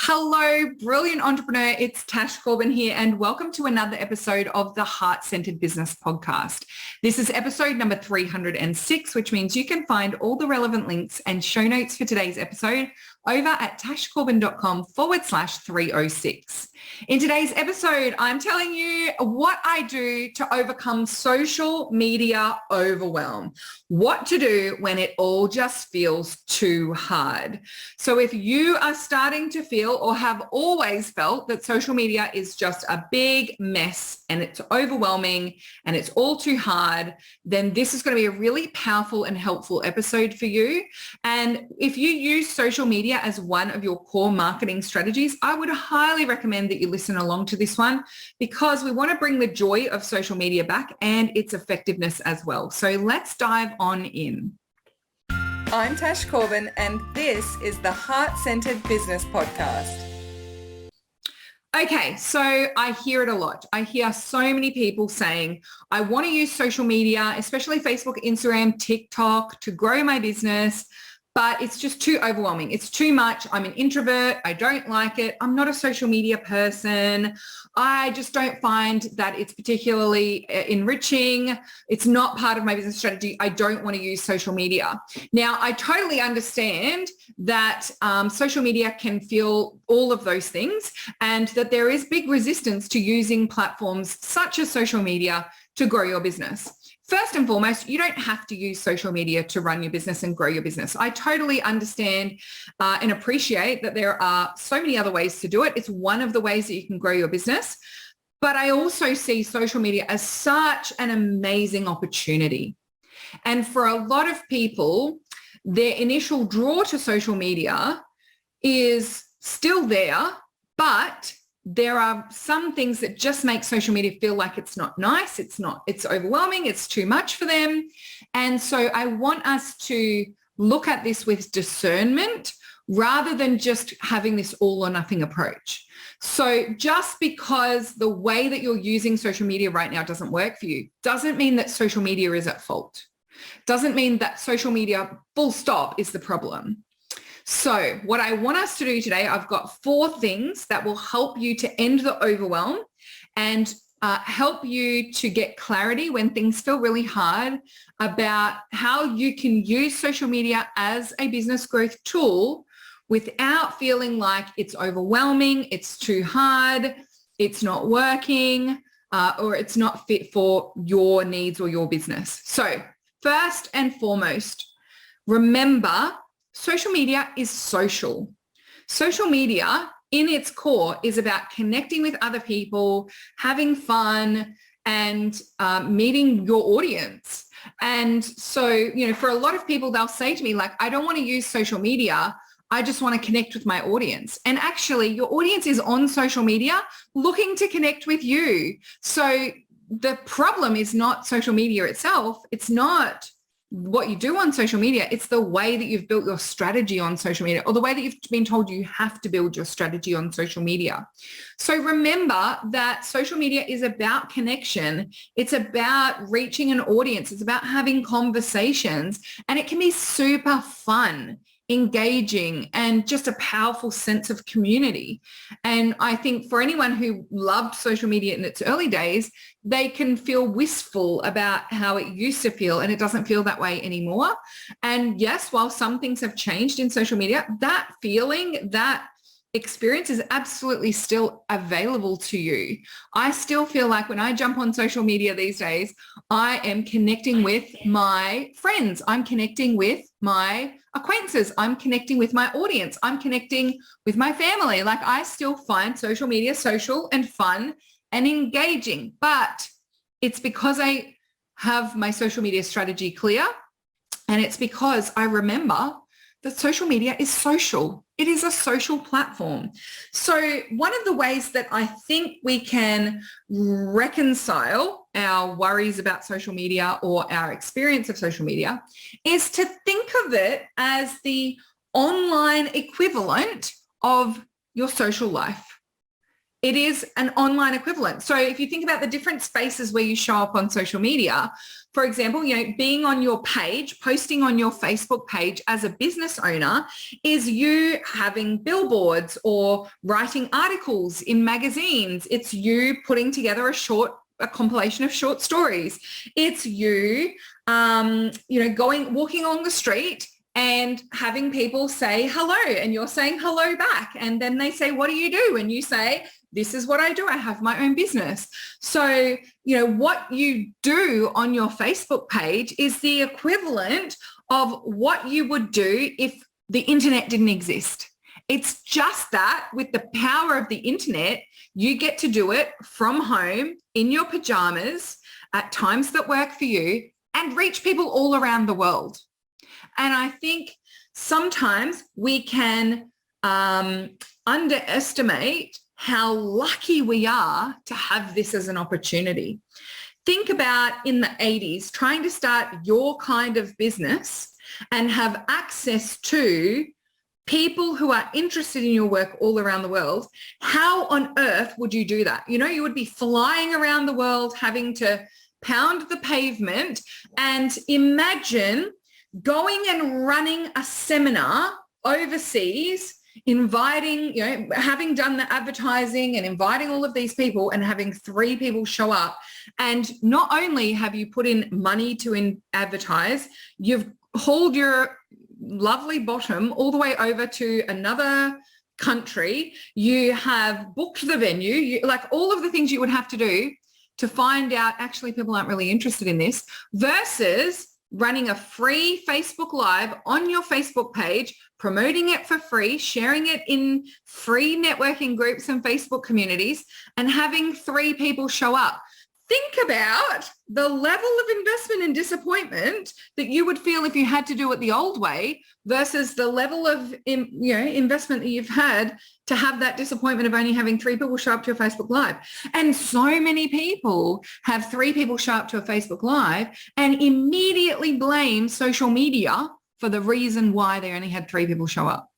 Hello, brilliant entrepreneur. It's Tash Corbin here, and welcome to another episode of the Heart-Centered Business Podcast. This is episode number 306, which means you can find all the relevant links and show notes for today's episode over at tashcorbin.com/306. In today's episode, I'm telling you what I do to overcome social media overwhelm, what to do when it all just feels too hard. So if you are starting to feel or have always felt that social media is just a big mess and it's overwhelming and it's all too hard, then this is going to be a really powerful and helpful episode for you. And if you use social media as one of your core marketing strategies, I would highly recommend that you listen along to this one because we want to bring the joy of social media back and its effectiveness as well. So let's dive on in. I'm Tash Corbin, and this is the Heart-Centered Business Podcast. Okay, so I hear it a lot. I hear so many people saying, I want to use social media, especially Facebook, Instagram, TikTok, to grow my business, but it's just too overwhelming. It's too much. I'm an introvert. I don't like it. I'm not a social media person. I just don't find that it's particularly enriching. It's not part of my business strategy. I don't want to use social media. Now, I totally understand that social media can feel all of those things and that there is big resistance to using platforms such as social media to grow your business. First and foremost, you don't have to use social media to run your business and grow your business. I totally understand and appreciate that there are so many other ways to do it. It's one of the ways that you can grow your business. But I also see social media as such an amazing opportunity. And for a lot of people, their initial draw to social media is still there, but there are some things that just make social media feel like it's not nice. It's overwhelming. It's too much for them. And so I want us to look at this with discernment rather than just having this all or nothing approach. So just because the way that you're using social media right now doesn't work for you, doesn't mean that social media is at fault. Doesn't mean that social media full stop is the problem. So what I want us to do today, I've got 4 things that will help you to end the overwhelm and help you to get clarity when things feel really hard about how you can use social media as a business growth tool without feeling like it's overwhelming, it's too hard, it's not working, or it's not fit for your needs or your business. So first and foremost, remember, social media is social. Social media in its core is about connecting with other people, having fun, and meeting your audience. And so, for a lot of people, they'll say to me, like, I don't want to use social media. I just want to connect with my audience. And actually, your audience is on social media looking to connect with you. So the problem is not social media itself. It's not what you do on social media. It's the way that you've built your strategy on social media, or the way that you've been told you have to build your strategy on social media. So remember that social media is about connection. It's about reaching an audience. It's about having conversations, and it can be super fun, engaging, and just a powerful sense of community. And I think for anyone who loved social media in its early days, they can feel wistful about how it used to feel, and it doesn't feel that way anymore. And yes, while some things have changed in social media, that feeling, that experience is absolutely still available to you. I still feel like when I jump on social media these days, I am connecting with my friends. I'm connecting with my acquaintances. I'm connecting with my audience. I'm connecting with my family. Like, I still find social media social and fun and engaging, but it's because I have my social media strategy clear, and it's because I remember that social media is social. It is a social platform. So one of the ways that I think we can reconcile our worries about social media or our experience of social media is to think of it as the online equivalent of your social life. It is an online equivalent. So if you think about the different spaces where you show up on social media, for example, being on your page, posting on your Facebook page as a business owner is you having billboards or writing articles in magazines. It's you putting together a compilation of short stories. It's you, walking along the street and having people say hello and you're saying hello back. And then they say, what do you do? And you say, this is what I do. I have my own business. So, what you do on your Facebook page is the equivalent of what you would do if the internet didn't exist. It's just that with the power of the internet, you get to do it from home in your pajamas at times that work for you and reach people all around the world. And I think sometimes we can underestimate how lucky we are to have this as an opportunity. Think about in the 80s, trying to start your kind of business and have access to people who are interested in your work all around the world. How on earth would you do that? You would be flying around the world, having to pound the pavement, and imagine going and running a seminar overseas, inviting, having done the advertising and inviting all of these people and having 3 people show up. And not only have you put in money to advertise, you've hauled your lovely bottom all the way over to another country. You have booked the venue, like all of the things you would have to do to find out actually people aren't really interested in this, versus running a free Facebook Live on your Facebook page, promoting it for free, sharing it in free networking groups and Facebook communities, and having 3 people show up. Think about the level of investment and disappointment that you would feel if you had to do it the old way versus the level of investment that you've had to have that disappointment of only having 3 people show up to a Facebook Live. And so many people have 3 people show up to a Facebook Live and immediately blame social media for the reason why they only had 3 people show up.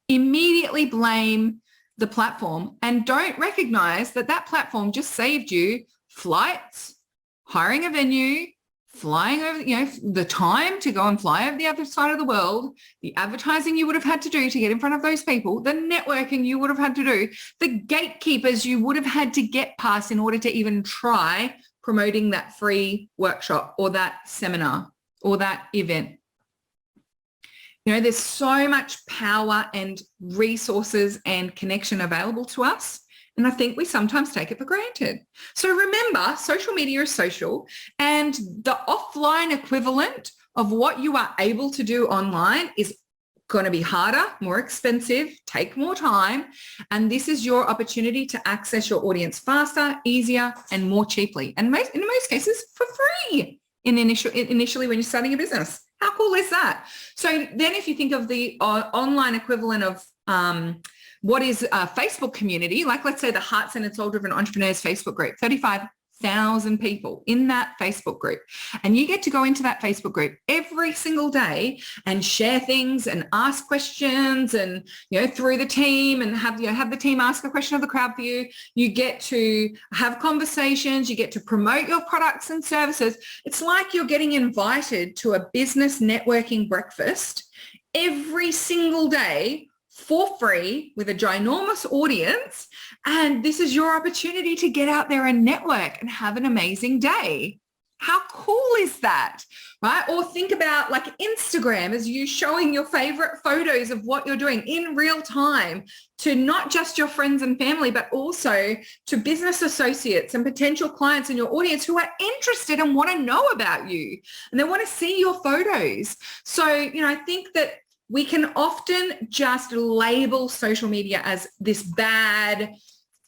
Immediately blame the platform and don't recognize that that platform just saved you flights, hiring a venue, flying over, the time to go and fly over the other side of the world, the advertising you would have had to do to get in front of those people, the networking you would have had to do, the gatekeepers you would have had to get past in order to even try promoting that free workshop or that seminar or that event. There's so much power and resources and connection available to us. And I think we sometimes take it for granted. So remember, social media is social, and the offline equivalent of what you are able to do online is going to be harder, more expensive, take more time. And this is your opportunity to access your audience faster, easier, and more cheaply. And in most cases, for free initially when you're starting a business. How cool is that? So then if you think of the online equivalent of what is a Facebook community, like let's say the Heart-Centered Soul-Driven Entrepreneurs Facebook group, 35,000 people in that Facebook group. And you get to go into that Facebook group every single day and share things and ask questions and, through the team, and have the team ask a question of the crowd for you. You get to have conversations. You get to promote your products and services. It's like you're getting invited to a business networking breakfast every single day for free with a ginormous audience. And this is your opportunity to get out there and network and have an amazing day. How cool is that, right? Or think about like Instagram as you showing your favorite photos of what you're doing in real time to not just your friends and family, but also to business associates and potential clients in your audience who are interested and want to know about you and they want to see your photos. So, I think that we can often just label social media as this bad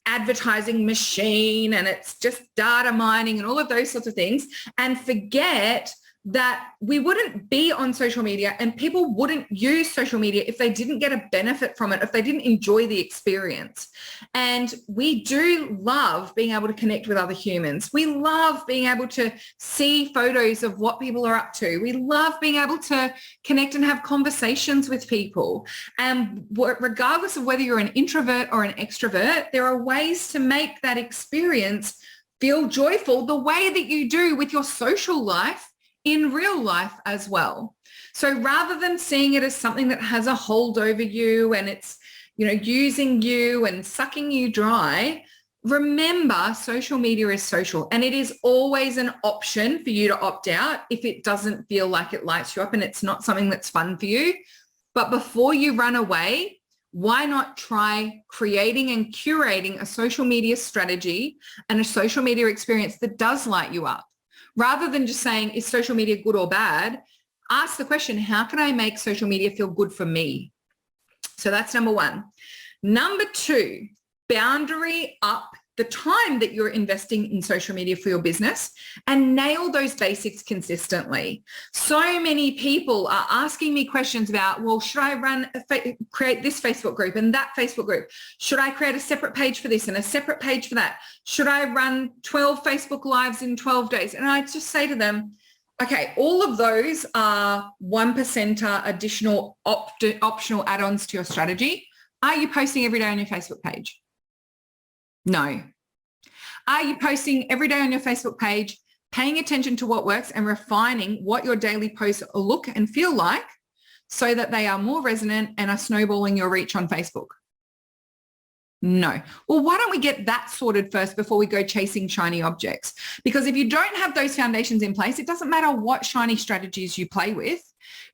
advertising machine and it's just data mining and all of those sorts of things, and forget that we wouldn't be on social media and people wouldn't use social media if they didn't get a benefit from it, if they didn't enjoy the experience. And we do love being able to connect with other humans. We love being able to see photos of what people are up to. We love being able to connect and have conversations with people. And regardless of whether you're an introvert or an extrovert, there are ways to make that experience feel joyful the way that you do with your social life in real life as well. So rather than seeing it as something that has a hold over you and it's, using you and sucking you dry, remember social media is social, and it is always an option for you to opt out if it doesn't feel like it lights you up and it's not something that's fun for you. But before you run away, why not try creating and curating a social media strategy and a social media experience that does light you up? Rather than just saying, is social media good or bad? Ask the question, how can I make social media feel good for me? So that's number one. Number two, boundary up the time that you're investing in social media for your business and nail those basics consistently. So many people are asking me questions about, well, should I create this Facebook group and that Facebook group? Should I create a separate page for this and a separate page for that? Should I run 12 Facebook Lives in 12 days? And I just say to them, okay, all of those are 1% additional optional add-ons to your strategy. Are you posting every day on your Facebook page? No. Are you posting every day on your Facebook page, paying attention to what works and refining what your daily posts look and feel like so that they are more resonant and are snowballing your reach on Facebook? No. Well, why don't we get that sorted first before we go chasing shiny objects? Because if you don't have those foundations in place, it doesn't matter what shiny strategies you play with.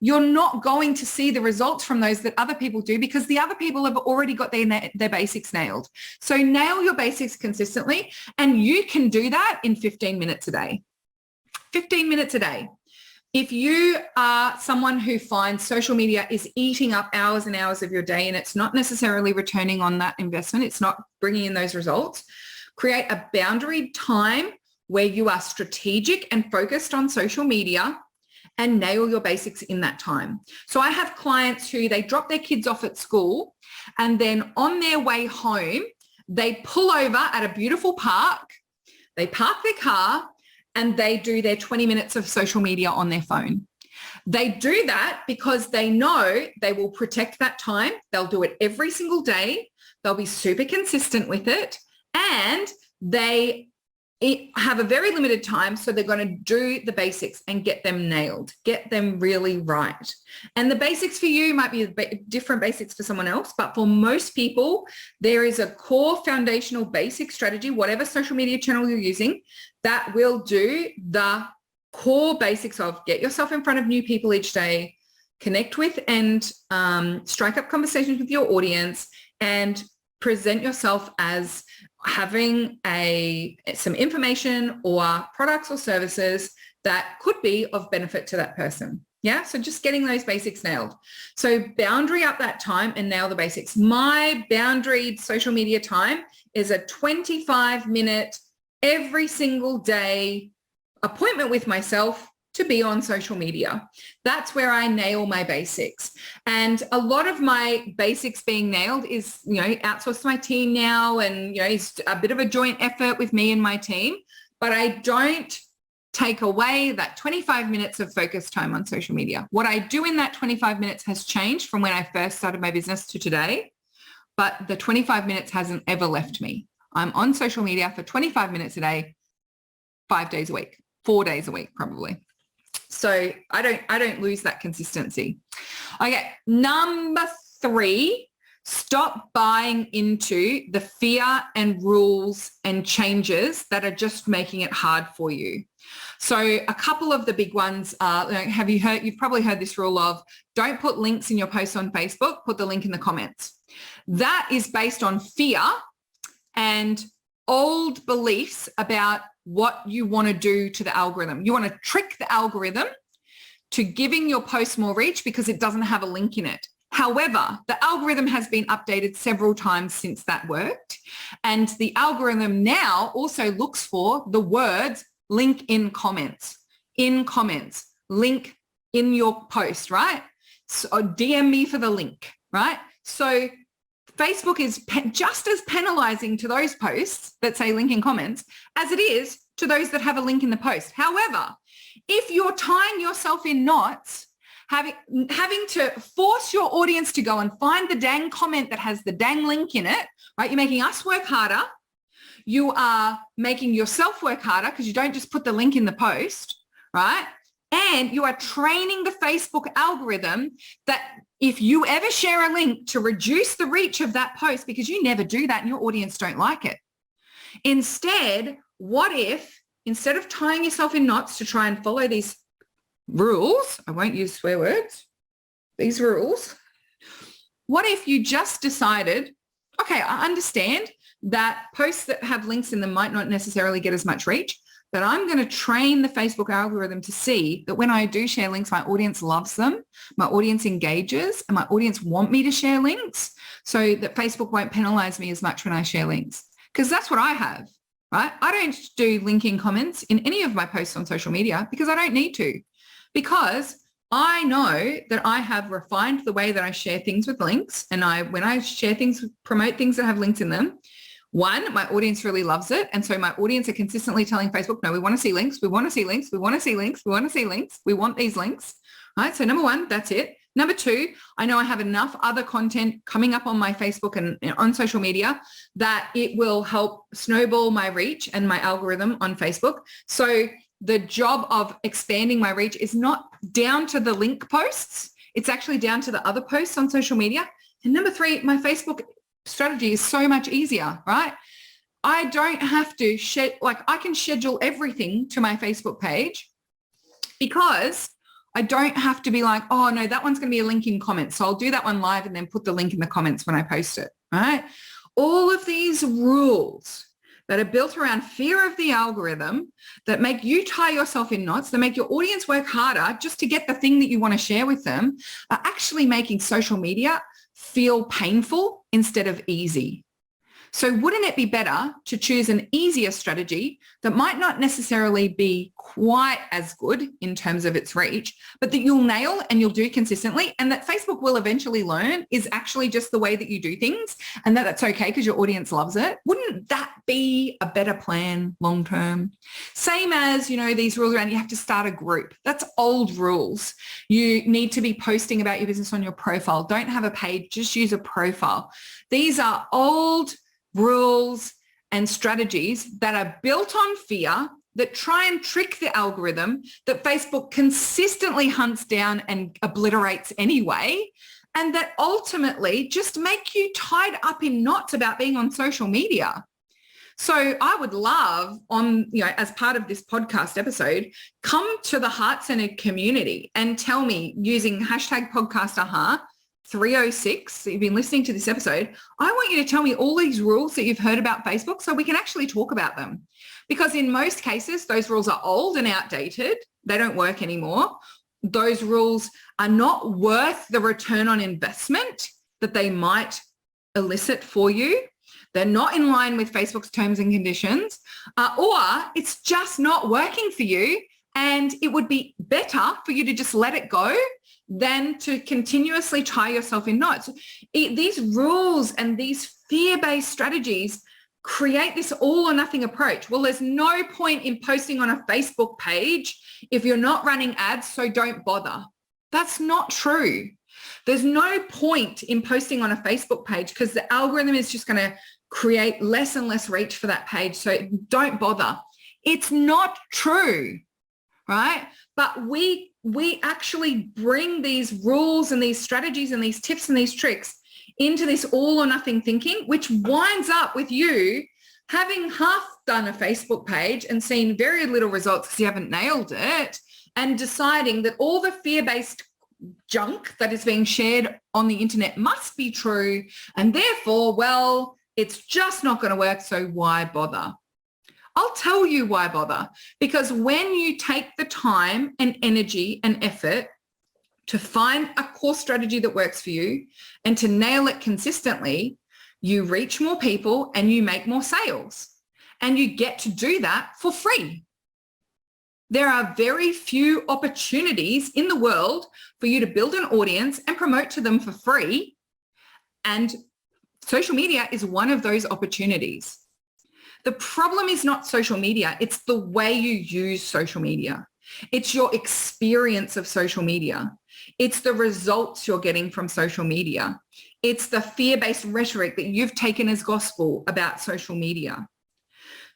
You're not going to see the results from those that other people do because the other people have already got their basics nailed. So nail your basics consistently, and you can do that in 15 minutes a day. 15 minutes a day. If you are someone who finds social media is eating up hours and hours of your day and it's not necessarily returning on that investment, it's not bringing in those results, create a boundary time where you are strategic and focused on social media and nail your basics in that time. So I have clients who they drop their kids off at school and then on their way home, they pull over at a beautiful park, they park their car, and they do their 20 minutes of social media on their phone. They do that because they know they will protect that time. They'll do it every single day. They'll be super consistent with it. And they have a very limited time, so they're going to do the basics and get them nailed, get them really right. And the basics for you might be different basics for someone else, but for most people, there is a core foundational basic strategy, whatever social media channel you're using, that will do the core basics of get yourself in front of new people each day, connect with and strike up conversations with your audience, and present yourself as having some information or products or services that could be of benefit to that person. Yeah. So just getting those basics nailed. So boundary up that time and nail the basics. My boundaried social media time is a 25-minute every single day appointment with myself to be on social media. That's where I nail my basics. And a lot of my basics being nailed is, outsourced to my team now, and, it's a bit of a joint effort with me and my team, but I don't take away that 25 minutes of focus time on social media. What I do in that 25 minutes has changed from when I first started my business to today, but the 25 minutes hasn't ever left me. I'm on social media for 25 minutes a day, 5 days a week, 4 days a week, probably. So I don't lose that consistency. Okay. Number 3, stop buying into the fear and rules and changes that are just making it hard for you. So a couple of the big ones are, you've probably heard this rule of don't put links in your posts on Facebook, put the link in the comments. That is based on fear and old beliefs about what you want to do to the algorithm. You want to trick the algorithm to giving your post more reach because it doesn't have a link in it. However, the algorithm has been updated several times since that worked. And the algorithm now also looks for the words link in comments, link in your post, right? So DM me for the link, right? So Facebook is just as penalizing to those posts that say link in comments as it is to those that have a link in the post. However, if you're tying yourself in knots, having to force your audience to go and find the dang comment that has the dang link in it, right? You're making us work harder. You are making yourself work harder because you don't just put the link in the post, right? And you are training the Facebook algorithm that if you ever share a link to reduce the reach of that post, because you never do that and your audience don't like it. Instead, what if instead of tying yourself in knots to try and follow these rules, I won't use swear words, these rules, what if you just decided, okay, I understand that posts that have links in them might not necessarily get as much reach, but I'm going to train the Facebook algorithm to see that when I do share links, my audience loves them, my audience engages, and my audience want me to share links so that Facebook won't penalize me as much when I share links. Because that's what I have, right? I don't do linking comments in any of my posts on social media because I don't need to, because I know that I have refined the way that I share things with links. And when I share things, promote things that have links in them, one, my audience really loves it. And so my audience are consistently telling Facebook, no, we want to see links. We want to see links. We want to see links. We want to see links. We want these links. All right. So number one, that's it. Number two, I know I have enough other content coming up on my Facebook and on social media that it will help snowball my reach and my algorithm on Facebook. So the job of expanding my reach is not down to the link posts. It's actually down to the other posts on social media. And number three, my Facebook strategy is so much easier, right? I don't have to I can schedule everything to my Facebook page because I don't have to be like, oh no, that one's going to be a link in comments. So I'll do that one live and then put the link in the comments when I post it, right? All of these rules that are built around fear of the algorithm that make you tie yourself in knots, that make your audience work harder just to get the thing that you want to share with them, are actually making social media feel painful instead of easy. So wouldn't it be better to choose an easier strategy that might not necessarily be quite as good in terms of its reach, but that you'll nail and you'll do consistently, and that Facebook will eventually learn is actually just the way that you do things, and that's okay because your audience loves it? Wouldn't that be a better plan long term? Same as, these rules around you have to start a group. That's old rules. You need to be posting about your business on your profile. Don't have a page, just use a profile. These are old rules and strategies that are built on fear, that try and trick the algorithm, that Facebook consistently hunts down and obliterates anyway, and that ultimately just make you tied up in knots about being on social media. So I would love as part of this podcast episode, come to the Heart Centered community and tell me using hashtag podcastaha 306, so you've been listening to this episode, I want you to tell me all these rules that you've heard about Facebook so we can actually talk about them. Because in most cases, those rules are old and outdated. They don't work anymore. Those rules are not worth the return on investment that they might elicit for you. They're not in line with Facebook's terms and conditions, or it's just not working for you. And it would be better for you to just let it go than to continuously tie yourself in knots. These rules and these fear-based strategies create this all or nothing approach. Well, there's no point in posting on a Facebook page if you're not running ads, so don't bother. That's not true. There's no point in posting on a Facebook page because the algorithm is just going to create less and less reach for that page, so don't bother. It's not true, right? But we actually bring these rules and these strategies and these tips and these tricks into this all or nothing thinking, which winds up with you having half done a Facebook page and seen very little results because you haven't nailed it, and deciding that all the fear-based junk that is being shared on the internet must be true, and therefore, well, it's just not going to work, so why bother? I'll tell you why bother. Because when you take the time and energy and effort to find a core strategy that works for you and to nail it consistently, you reach more people and you make more sales. And you get to do that for free. There are very few opportunities in the world for you to build an audience and promote to them for free. And social media is one of those opportunities. The problem is not social media. It's the way you use social media. It's your experience of social media. It's the results you're getting from social media. It's the fear-based rhetoric that you've taken as gospel about social media.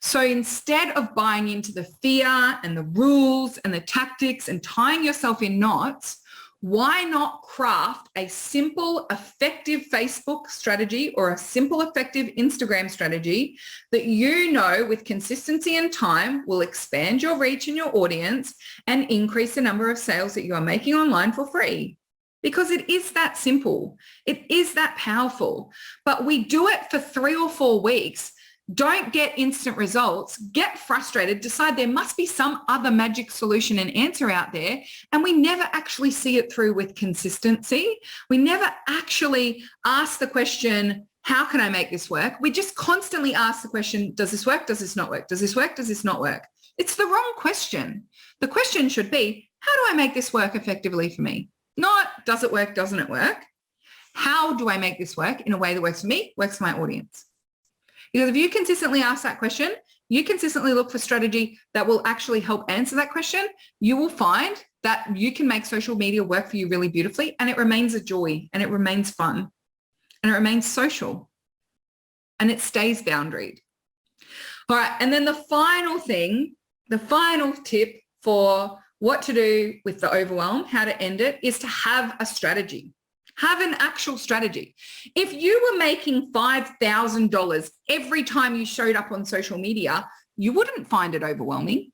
So instead of buying into the fear and the rules and the tactics and tying yourself in knots, why not craft a simple, effective Facebook strategy or a simple, effective Instagram strategy that you know with consistency and time will expand your reach and your audience and increase the number of sales that you are making online for free? Because it is that simple. It is that powerful. But we do it for 3 or 4 weeks. Don't get instant results, get frustrated, decide there must be some other magic solution and answer out there, and we never actually see it through with consistency. We never actually ask the question, how can I make this work? We just constantly ask the question, does this work? Does this not work? Does this work? Does this not work? It's the wrong question. The question should be, how do I make this work effectively for me? Not, does it work? Doesn't it work? How do I make this work in a way that works for me, works for my audience? Because if you consistently ask that question, you consistently look for strategy that will actually help answer that question, you will find that you can make social media work for you really beautifully, and it remains a joy, and it remains fun, and it remains social, and it stays boundaried. All right, and then the final thing, the final tip for what to do with the overwhelm, how to end it, is to have a strategy. Have an actual strategy. If you were making $5,000 every time you showed up on social media, you wouldn't find it overwhelming.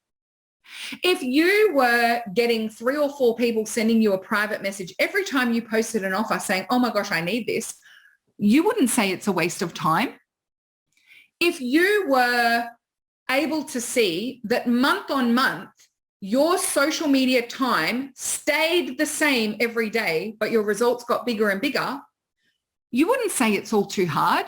If you were getting 3 or 4 people sending you a private message every time you posted an offer saying, oh my gosh, I need this, you wouldn't say it's a waste of time. If you were able to see that month on month, your social media time stayed the same every day, but your results got bigger and bigger, you wouldn't say it's all too hard.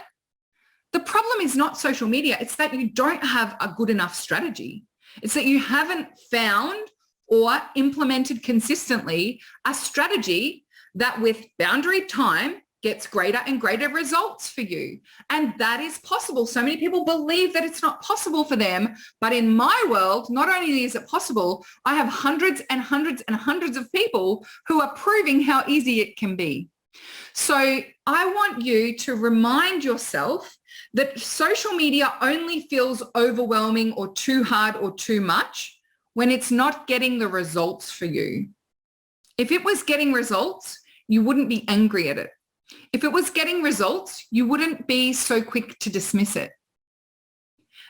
The problem is not social media. It's that you don't have a good enough strategy. It's that you haven't found or implemented consistently a strategy that with boundaried time gets greater and greater results for you. And that is possible. So many people believe that it's not possible for them. But in my world, not only is it possible, I have hundreds and hundreds and hundreds of people who are proving how easy it can be. So I want you to remind yourself that social media only feels overwhelming or too hard or too much when it's not getting the results for you. If it was getting results, you wouldn't be angry at it. If it was getting results, you wouldn't be so quick to dismiss it.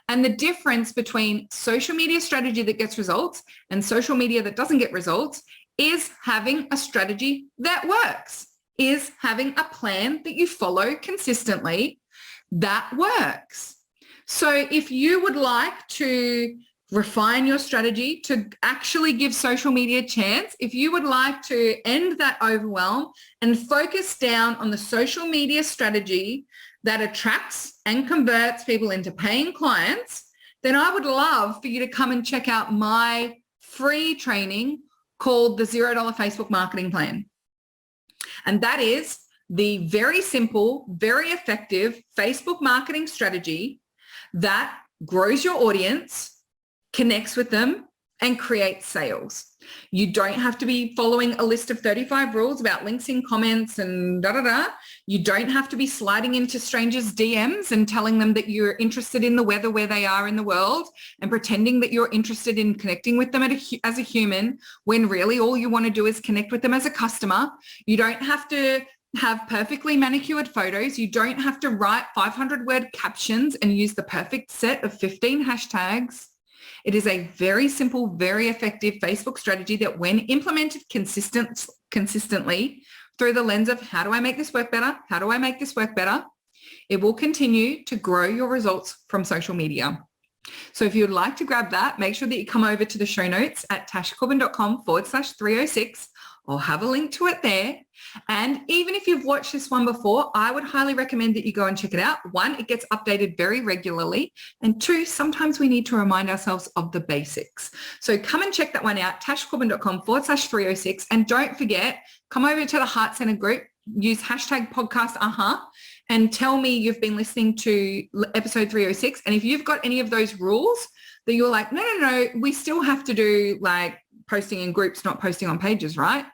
And the difference between social media strategy that gets results and social media that doesn't get results is having a strategy that works, is having a plan that you follow consistently that works. So if you would like to refine your strategy to actually give social media a chance, if you would like to end that overwhelm and focus down on the social media strategy that attracts and converts people into paying clients, then I would love for you to come and check out my free training called the $0 Facebook Marketing Plan. And that is the very simple, very effective Facebook marketing strategy that grows your audience, connects with them, and creates sales. You don't have to be following a list of 35 rules about links in comments and da-da-da. You don't have to be sliding into strangers' DMs and telling them that you're interested in the weather where they are in the world and pretending that you're interested in connecting with them as a human when really all you want to do is connect with them as a customer. You don't have to have perfectly manicured photos. You don't have to write 500-word captions and use the perfect set of 15 hashtags. It is a very simple, very effective Facebook strategy that when implemented consistently through the lens of how do I make this work better? How do I make this work better? It will continue to grow your results from social media. So if you'd like to grab that, make sure that you come over to the show notes at tashcorbin.com/306. I'll have a link to it there. And even if you've watched this one before, I would highly recommend that you go and check it out. One, it gets updated very regularly. And two, sometimes we need to remind ourselves of the basics. So come and check that one out, tashcorbin.com/306. And don't forget, come over to the Heart Centered group, use hashtag podcast and tell me you've been listening to episode 306. And if you've got any of those rules that you're like, no, we still have to do like posting in groups, not posting on pages, right?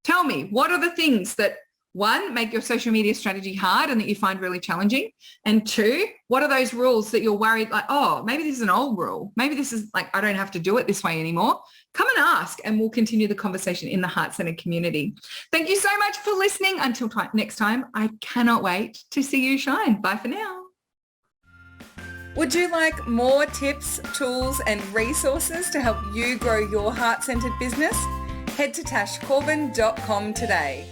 Tell me, what are the things that, one, make your social media strategy hard and that you find really challenging? And two, what are those rules that you're worried like, oh, maybe this is an old rule. Maybe this is like, I don't have to do it this way anymore. Come and ask and we'll continue the conversation in the Heart Centered community. Thank you so much for listening. Until next time, I cannot wait to see you shine. Bye for now. Would you like more tips, tools and resources to help you grow your heart-centered business? Head to tashcorbin.com today.